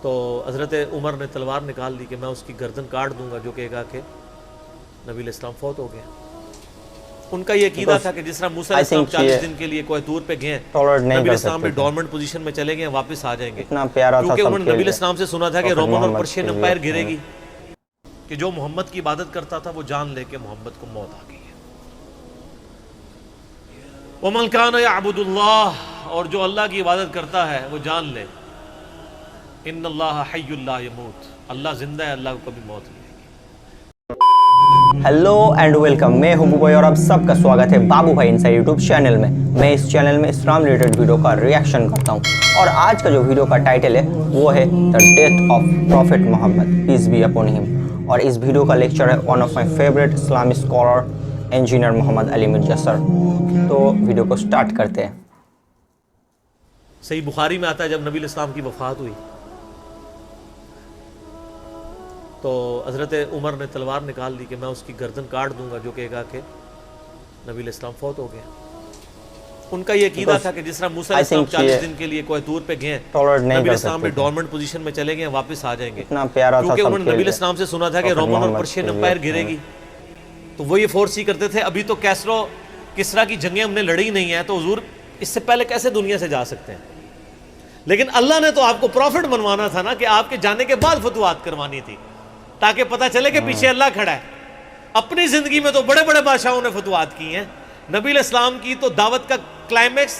تو حضرت عمر نے تلوار نکال لی کہ میں اس کی گردن کاٹ دوں گا، جو کہے گا کہ نبی علیہ السلام فوت ہو گئے۔ ان کا یہ عقیدہ تھا کہ جس طرح موسیٰ علیہ السلام 40 دن کے لیے کوہ طور پہ گئے، نبی علیہ السلام میں ڈورمنٹ پوزیشن میں چلے گئے، واپس آ جائیں گے، کیونکہ انہوں نے نبی علیہ السلام سے سنا تھا کہ رومن اور پرشین امپائر گرے گی، کہ جو محمد کی عبادت کرتا تھا وہ جان لے کہ محمد کو موت آ گئی ہے۔ وَمَنْ كَانَ يَعْبُدُ اللَّهَ، اور جو اللہ کی عبادت کرتا ہے وہ جان لے إِنَّ اللَّهَ حَيٌّ لَا يَمُوتُ، اللہ زندہ ہے، اللہ کو کبھی موت نہیں۔ ہیلو اینڈ ویلکم، میں ہوں بھائی اور آپ سب کا سواگت ہے بابو بھائی انسائیڈ یوٹیوب چینل میں۔ میں اس چینل میں اسلام ریلیٹڈ ویڈیو کا ریاکشن کرتا ہوں، اور آج کا جو ویڈیو کا ٹائٹل ہے وہ ہے the death of prophet Muhammad peace be upon him, اور اس ویڈیو کا لیکچر ہے ون آف مائی فیوریٹ اسلامی scholar engineer Muhammad Ali Mirza sir. تو ویڈیو کو سٹارٹ کرتے ہیں۔ صحیح بخاری میں آتا ہے جب نبی علیہ السلام کی وفات ہوئی تو حضرت عمر نے تلوار نکال لی کہ میں اس کی گردن کاٹ دوں گا، جو کہے گا کہ نبی علیہ السلام فوت ہو گئے۔ ان کا یہ عقیدہ تھا کہ جس طرح موسیٰ علیہ السلام 40 دن کے لیے کوہ طور پہ گئے، نبی علیہ السلام میں ڈورمنٹ پوزیشن میں چلے گئے، واپس آ جائیں گے، کیونکہ انہوں نے نبی علیہ السلام سے سنا تھا کہ رومن اور پرشین امپائر گرے گی، تو وہ یہ فورس ہی کرتے تھے ابھی تو کسرا کی جنگیں ہم نے لڑی نہیں ہیں، تو حضور اس سے پہلے کیسے دنیا سے جا سکتے ہیں؟ لیکن اللہ نے تو آپ کو پروفٹ بنوانا تھا نا، کہ آپ کے جانے کے بعد فتوحات کروانی تھی، تاکہ پتہ چلے کہ پیچھے اللہ کھڑا ہے۔ اپنی زندگی میں تو بڑے بڑے بادشاہوں نے فتوحات کی ہیں، نبی علیہ السلام کی تو دعوت کا کلائمیکس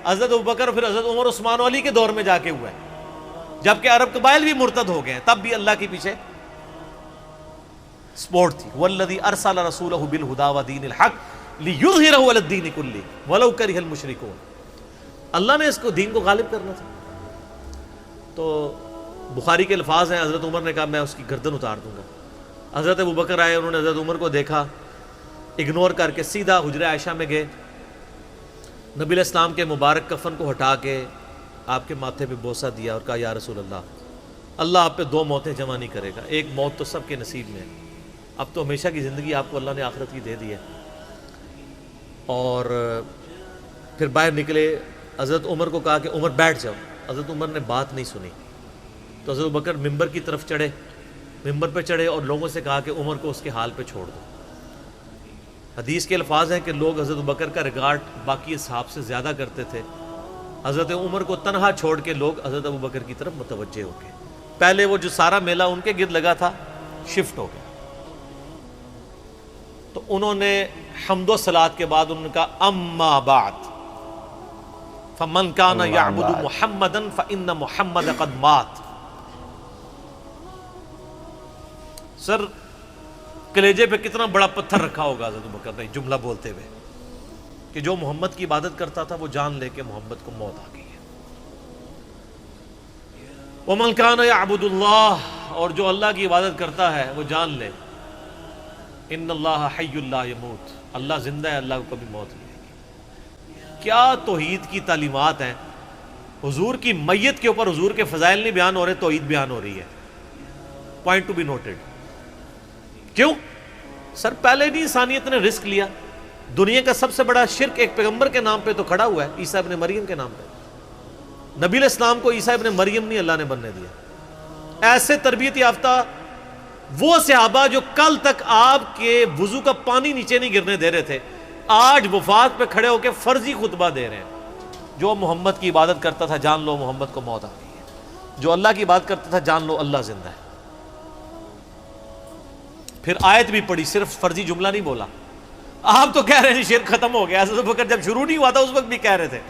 حضرت ابوبکر اور پھر حضرت عمر عثمان و علی کے دور میں جا کے ہوا ہے، جبکہ عرب قبائل بھی مرتد ہو گئے ہیں، تب بھی اللہ کے پیچھے سپورٹ تھی۔ والذی ارسل رسولہ بالہدی ودین الحق لیظہرہ علی الدین کلہ ولو کرہ المشرکون، اللہ نے اس کو دین کو غالب کرنا تھا۔ تو بخاری کے الفاظ ہیں، حضرت عمر نے کہا میں اس کی گردن اتار دوں گا۔ حضرت ابوبکر آئے، انہوں نے حضرت عمر کو دیکھا، اگنور کر کے سیدھا حجرہ عائشہ میں گئے، نبی علیہ السلام کے مبارک کفن کو ہٹا کے آپ کے ماتھے پہ بوسہ دیا اور کہا یا رسول اللہ آپ پہ 2 موتیں جمع نہیں کرے گا، ایک موت تو سب کے نصیب میں ہے، اب تو ہمیشہ کی زندگی آپ کو اللہ نے آخرت کی دے دی ہے۔ اور پھر باہر نکلے، حضرت عمر کو کہا کہ عمر بیٹھ جاؤ، حضرت عمر نے بات نہیں سنی، تو حضرت بکر ممبر کی طرف چڑھے، ممبر پہ چڑھے اور لوگوں سے کہا کہ عمر کو اس کے حال پہ چھوڑ دو۔ حدیث کے الفاظ ہیں کہ لوگ حضرت بکر کا ریگارڈ باقی اصحاب سے زیادہ کرتے تھے، حضرت عمر کو تنہا چھوڑ کے لوگ حضرت ابو بکر کی طرف متوجہ ہو گئے۔ پہلے وہ جو سارا میلہ ان کے گرد لگا تھا شفٹ ہو گیا، تو انہوں نے حمد و صلات کے بعد انہوں نے کہا اما بعد فمن کان یعبد محمدا فإن محمد قد مات۔ سر کلیجے پہ کتنا بڑا پتھر رکھا ہوگا حضرت بکر نے جملہ بولتے ہوئے، کہ جو محمد کی عبادت کرتا تھا وہ جان لے کہ محمد کو موت آ گئی ہے۔ وَمَنْ كَانَ يَعْبُدُ اللَّهَ، اور جو اللہ کی عبادت کرتا ہے وہ جان لے إِنَّ اللَّهَ حَيٌّ لَا يَمُوتُ، اللہ زندہ ہے، اللہ کو کبھی موت نہیں آئے گی۔ کیا توحید کی تعلیمات ہیں، حضور کی میت کے اوپر حضور کے فضائل نہیں بیان ہو رہے، توحید بیان ہو رہی ہے۔ Point to be noted. کیوں؟ سر پہلے نہیں انسانیت نے رسک لیا، دنیا کا سب سے بڑا شرک ایک پیغمبر کے نام پہ تو کھڑا ہوا ہے، عیسیٰ ابن مریم کے نام پہ۔ نبی علیہ السلام کو عیسیٰ ابن مریم نہیں اللہ نے بننے دیا۔ ایسے تربیت یافتہ وہ صحابہ جو کل تک آپ کے وضو کا پانی نیچے نہیں گرنے دے رہے تھے، آج وفات پہ کھڑے ہو کے فرضی خطبہ دے رہے ہیں۔ جو محمد کی عبادت کرتا تھا جان لو محمد کو موت آ گئی ہے، جو اللہ کی عبادت کرتا تھا جان لو اللہ زندہ ہے۔ پھر آیت بھی پڑھی، صرف فرضی جملہ نہیں بولا۔ آپ تو کہہ رہے ہیں شرک ختم ہو گیا، حضرت بکر جب شروع نہیں ہوا تھا اس وقت بھی کہہ رہے تھے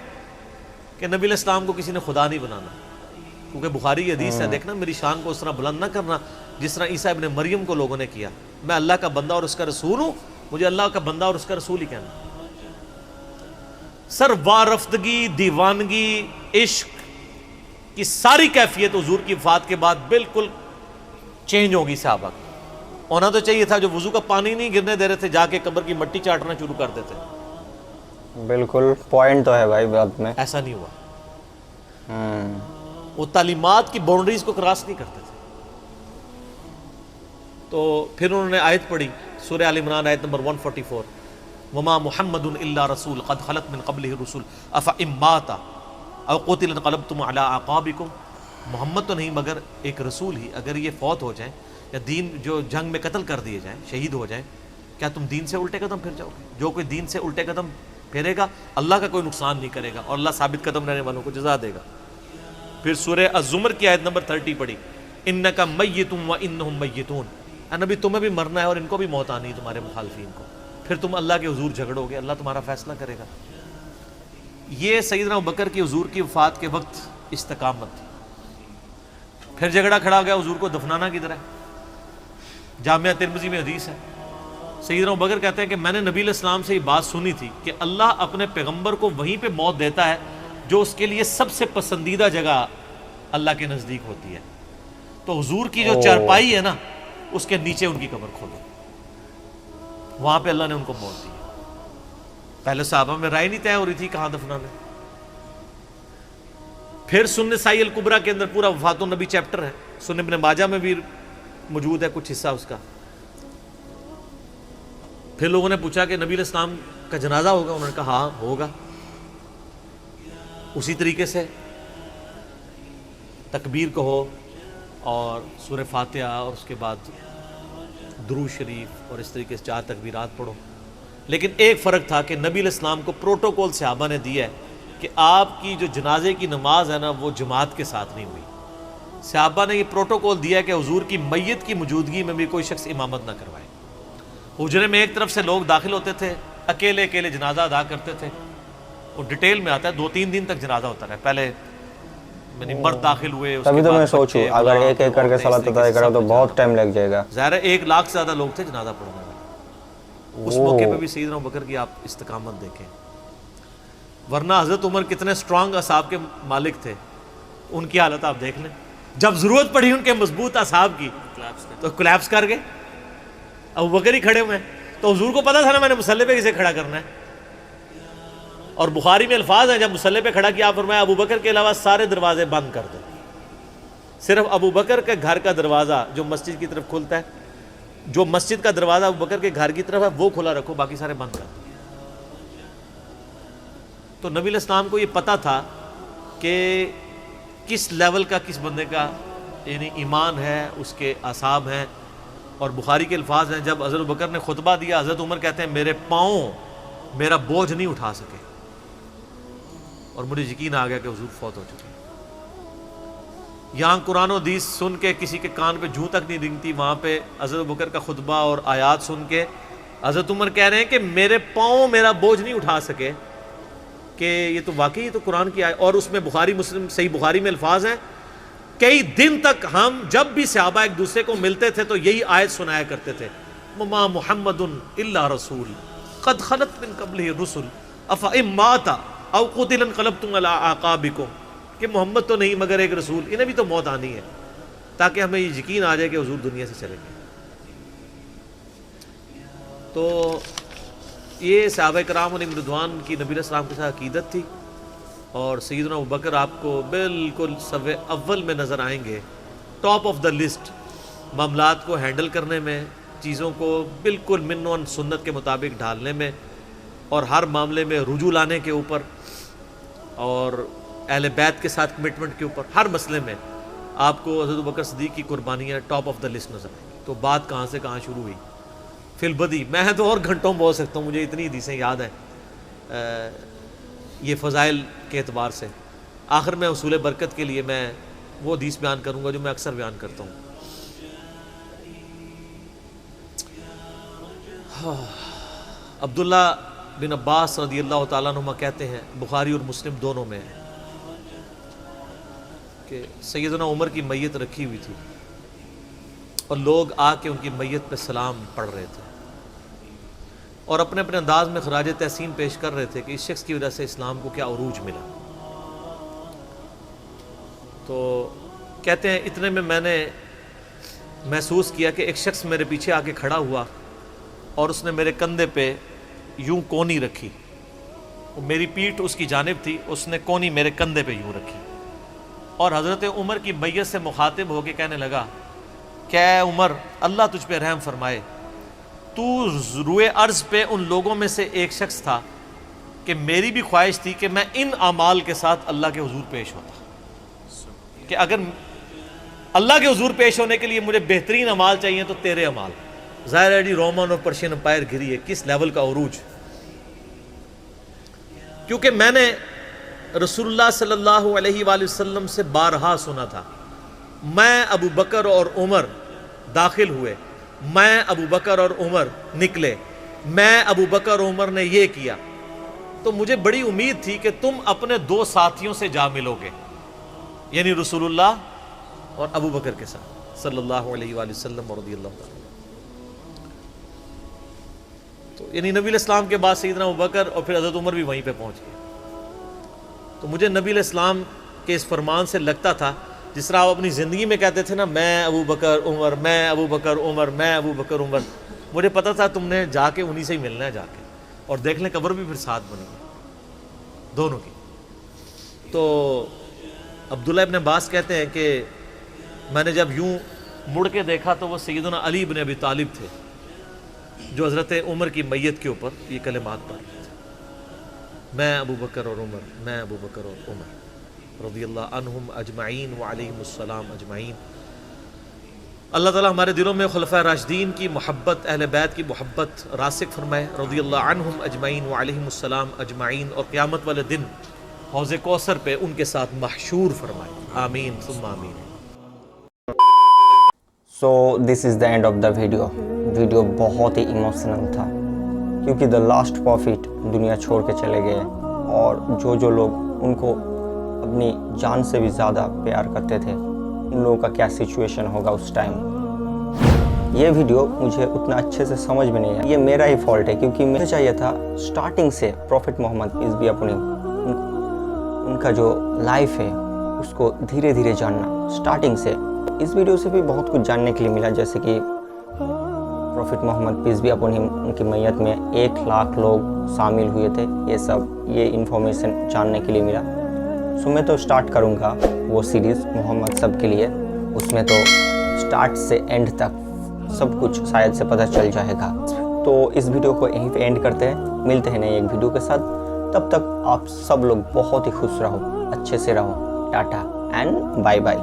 کہ نبی علیہ السلام کو کسی نے خدا نہیں بنانا، کیونکہ بخاری کی حدیث ہے، دیکھنا میری شان کو اس طرح بلند نہ کرنا جس طرح عیسیٰ ابن مریم کو لوگوں نے کیا، میں اللہ کا بندہ اور اس کا رسول ہوں، مجھے اللہ کا بندہ اور اس کا رسول ہی کہنا۔ سر وارفتگی، دیوانگی، عشق کی ساری کیفیت حضور کی وفات کے بعد بالکل چینج ہوگی۔ صحابہ کی ہونا تو چاہیے تھا جو وضو کا پانی نہیں گرنے دے رہے تھے جا کے قبر کی مٹی چاٹنا شروع کر دیتے۔ بالکل پوائنٹ تو ہے بھائی بات میں، ایسا نہیں ہوا، وہ تعلیمات کی باؤنڈریز کو کراس نہیں کرتے تھے۔ تو پھر انہوں نے آیت پڑھی سورہ آل عمران آیت نمبر 144، وما محمد الا رسول قد خلت من قبلہ الرسل افإن مات او قتل انقلبتم علی اعقابکم محمد تو نہیں مگر ایک رسول ہی، اگر یہ فوت ہو جائیں یا دین جو جنگ میں قتل کر دیے جائیں، شہید ہو جائیں، کیا تم دین سے الٹے قدم پھر جاؤ گے؟ جو کوئی دین سے الٹے قدم پھیرے گا اللہ کا کوئی نقصان نہیں کرے گا اور اللہ ثابت قدم رہنے والوں کو جزا دے گا۔ پھر سورہ الزمر کی آیت نمبر 30 پڑھی، انک میت وانہم میتون، اے نبی تمہیں بھی مرنا ہے اور ان کو بھی موت آنی ہے، تمہارے مخالفین کو، پھر تم اللہ کے حضور جھگڑو گے، اللہ تمہارا فیصلہ کرے گا۔ یہ سیدنا ابوبکر کی حضور کی وفات کے وقت استقامت تھی۔ پھر جھگڑا کھڑا ہو گیا، حضور کو دفنانا کدھر ہے؟ جامعہ ترمذی میں حدیث ہے، سیدنا ابوبکر کہتے ہیں کہ میں نے نبی علیہ السلام سے یہ بات سنی تھی کہ اللہ اپنے پیغمبر کو وہیں پہ موت دیتا ہے جو اس کے لیے سب سے پسندیدہ جگہ اللہ کے نزدیک ہوتی ہے، تو حضور کی جو چارپائی ہے نا اس کے نیچے ان کی قبر کھودو، وہاں پہ اللہ نے ان کو موت دی۔ پہلے صحابہ میں رائے نہیں طے ہو رہی تھی کہاں دفنانا۔ پھر سنن نسائی الکبریٰ کے اندر پورا وفات النبی چیپٹر ہے، سنن ابن ماجہ میں بھی موجود ہے کچھ حصہ اس کا۔ پھر لوگوں نے پوچھا کہ نبی علیہ السلام کا جنازہ ہوگا؟ انہوں نے کہا ہاں ہوگا۔ اسی طریقے سے تکبیر کہو اور سورہ فاتحہ اور اس کے بعد درود شریف اور اس طریقے سے 4 تکبیرات پڑھو، لیکن ایک فرق تھا کہ نبی علیہ السلام کو پروٹوکول صحابہ نے دیا ہے کہ آپ کی جو جنازے کی نماز ہے نا وہ جماعت کے ساتھ نہیں ہوئی۔ صحابہ نے یہ پروٹوکول دیا ہے کہ حضور کی میت کی موجودگی میں بھی کوئی شخص امامت نہ کروائے۔ حجرے میں ایک طرف سے لوگ داخل ہوتے تھے، اکیلے اکیلے جنازہ ادا کرتے تھے، اور ڈیٹیل میں آتا ہے 2-3 دن تک جنازہ ہوتا رہا۔ پہلے یعنی مرد داخل ہوئے، تبھی تو میں سوچوں اگر ایک ایک کر کے صلاۃ ادا کرو تو بہت ٹائم لگ جائے گا۔ ظاہر ہے 1 لاکھ سے زیادہ لوگ تھے جنازہ پڑھنے والے۔ اس موقع پہ بھی سیدنا ابوبکر کی آپ استقامت دیکھیں، ورنہ حضرت عمر کتنے سٹرانگ اصحاب کے مالک تھے، ان کی حالت آپ دیکھ لیں، جب ضرورت پڑی ان کے مضبوط اصحاب کی تو کولیپس کر گئے۔ ابوبکر ہی کھڑے ہوئے ہیں، تو حضور کو پتا تھا نا میں نے مصلی پہ کسے کھڑا کرنا ہے، اور بخاری میں الفاظ ہیں جب مصلی پہ کھڑا کیا فرمایا ابوبکر کے علاوہ سارے دروازے بند کر دو، صرف ابوبکر کے گھر کا دروازہ جو مسجد کی طرف کھلتا ہے، جو مسجد کا دروازہ ابوبکر کے گھر کی طرف ہے وہ کھلا رکھو، باقی سارے بند کر دو۔ تو نبی علیہ السلام کو یہ پتا تھا کہ کس لیول کا کس بندے کا یعنی ایمان ہے، اس کے اعصاب ہیں، اور بخاری کے الفاظ ہیں جب حضرت ابوبکر نے خطبہ دیا، حضرت عمر کہتے ہیں میرے پاؤں میرا بوجھ نہیں اٹھا سکے، اور مجھے یقین آ گیا کہ حضور فوت ہو چکے۔ یہاں قرآن و حدیث سن کے کسی کے کان پہ جوں تک نہیں رنگتی، وہاں پہ حضرت ابوبکر کا خطبہ اور آیات سن کے حضرت عمر کہہ رہے ہیں کہ میرے پاؤں میرا بوجھ نہیں اٹھا سکے، کہ یہ تو واقعی تو قرآن کی آیت، اور اس میں بخاری مسلم صحیح بخاری میں الفاظ ہیں کئی دن تک ہم جب بھی صحابہ ایک دوسرے کو ملتے تھے تو یہی آیت سنایا کرتے تھے، وما محمد الا رسول قد خلت من قبلہ الرسل افئن مات او قتل انقلبتم علی اعقابکم، کہ محمد تو نہیں مگر ایک رسول، انہیں بھی تو موت آنی ہے، تاکہ ہمیں یہ یقین آ جائے کہ حضور دنیا سے چلے گئے۔ تو یہ صحابہ کرام علیہم رضوان کی نبی علیہ السلام کے ساتھ عقیدت تھی، اور سیدنا ابوبکر آپ کو بالکل صف اول میں نظر آئیں گے، ٹاپ آف دا لسٹ، معاملات کو ہینڈل کرنے میں، چیزوں کو بالکل من و سنت کے مطابق ڈھالنے میں، اور ہر معاملے میں رجوع لانے کے اوپر، اور اہل بیت کے ساتھ کمٹمنٹ کے اوپر، ہر مسئلے میں آپ کو حضرت ابوبکر صدیق کی قربانیاں ٹاپ آف دا لسٹ نظر آئیں گی۔ تو بات کہاں سے کہاں شروع ہوئی، فی البدی میں تو اور گھنٹوں بول سکتا ہوں، مجھے اتنی حدیثیں یاد ہیں یہ فضائل کے اعتبار سے۔ آخر میں حصول برکت کے لیے میں وہ حدیث بیان کروں گا جو میں اکثر بیان کرتا ہوں۔ عبداللہ بن عباس رضی اللہ تعالیٰ عنہما کہتے ہیں، بخاری اور مسلم دونوں میں ہے، کہ سیدنا عمر کی میت رکھی ہوئی تھی اور لوگ آ کے ان کی میت پہ سلام پڑھ رہے تھے، اور اپنے اپنے انداز میں خراج تحسین پیش کر رہے تھے کہ اس شخص کی وجہ سے اسلام کو کیا عروج ملا۔ تو کہتے ہیں اتنے میں میں نے محسوس کیا کہ ایک شخص میرے پیچھے آ کے کھڑا ہوا اور اس نے میرے کندھے پہ یوں کونی رکھی، میری پیٹھ اس کی جانب تھی، اس نے کونی میرے کندھے پہ یوں رکھی، اور حضرت عمر کی میت سے مخاطب ہو کے کہنے لگا کہ اے عمر اللہ تجھ پہ رحم فرمائے، تو روئے ارض پہ ان لوگوں میں سے ایک شخص تھا کہ میری بھی خواہش تھی کہ میں ان اعمال کے ساتھ اللہ کے حضور پیش ہوتا، کہ اگر اللہ کے حضور پیش ہونے کے لیے مجھے بہترین اعمال چاہیے تو تیرے اعمال. ظاہر ہے جی رومن اور پرشین امپائر گھری ہے, کس لیول کا عروج. کیونکہ میں نے رسول اللہ صلی اللہ علیہ وآلہ وسلم سے بارہا سنا تھا, میں ابو بکر اور عمر داخل ہوئے, میں ابو بکر اور عمر نکلے, میں ابو بکر اور عمر نے یہ کیا. تو مجھے بڑی امید تھی کہ تم اپنے دو ساتھیوں سے جا ملو گے, یعنی رسول اللہ اور ابو بکر کے ساتھ صلی اللہ علیہ وآلہ وسلم رضی اللہ تعالیٰ. تو یعنی نبی علیہ السلام کے بعد سیدنا ابو بکر اور پھر حضرت عمر بھی وہیں پہ پہنچ گئے. تو مجھے نبی علیہ السلام کے اس فرمان سے لگتا تھا جس طرح آپ اپنی زندگی میں کہتے تھے نا, میں ابو بکر عمر, میں ابو بکر عمر, میں ابو بکر عمر. مجھے پتا تھا تم نے جا کے انہی سے ہی ملنا ہے جا کے, اور دیکھ لیں قبر بھی پھر ساتھ بنی ہے دونوں کی. تو عبداللہ ابن عباس کہتے ہیں کہ میں نے جب یوں مڑ کے دیکھا تو وہ سیدنا علی بن ابی طالب تھے جو حضرت عمر کی میت کے اوپر یہ کلمات پڑھ رہے تھے, میں ابو بکر اور عمر, میں ابو بکر اور عمر رضی اللہ عنہم اجمعین وعلیہم السلام اجمعین. اللہ تعالیٰ ہمارے دلوں میں خلفائے راشدین کی محبت, اہل بیت کی محبت راسخ فرمائے رضی اللہ عنہم اجمعین وعلیہم السلام اجمعین, اور قیامت والے دن حوض کوثر پہ ان کے ساتھ محشور فرمائے, آمین ثم آمین. So this is the end of the video بہت ہی ایموشنل تھا کیونکہ دا لاسٹ پروفٹ دنیا چھوڑ کے چلے گئے, اور جو لوگ ان کو اپنی جان سے بھی زیادہ پیار کرتے تھے ان لوگوں کا کیا سچویشن ہوگا اس ٹائم. یہ ویڈیو مجھے اتنا اچھے سے سمجھ میں نہیں ہے, یہ میرا ہی فالٹ ہے کیونکہ مجھے چاہیے تھا سٹارٹنگ سے پروفٹ محمد پیس بی اپن ان کا جو لائف ہے اس کو دھیرے دھیرے جاننا سٹارٹنگ سے. اس ویڈیو سے بھی بہت کچھ جاننے کے لیے ملا, جیسے کہ پروفٹ محمد پیس بی اپن ہم ان کی میت میں 1,00,000 لوگ شامل ہوئے تھے, یہ انفارمیشن جاننے کے لیے ملا. سو میں تو سٹارٹ کروں گا وہ سیریز محمد سب کے لیے, اس میں تو سٹارٹ سے اینڈ تک سب کچھ شاید سے پتہ چل جائے گا. تو اس ویڈیو کو یہیں پہ اینڈ کرتے ہیں, ملتے ہیں نئے ایک ویڈیو کے ساتھ. تب تک آپ سب لوگ بہت ہی خوش رہو, اچھے سے رہو. Tata and by by.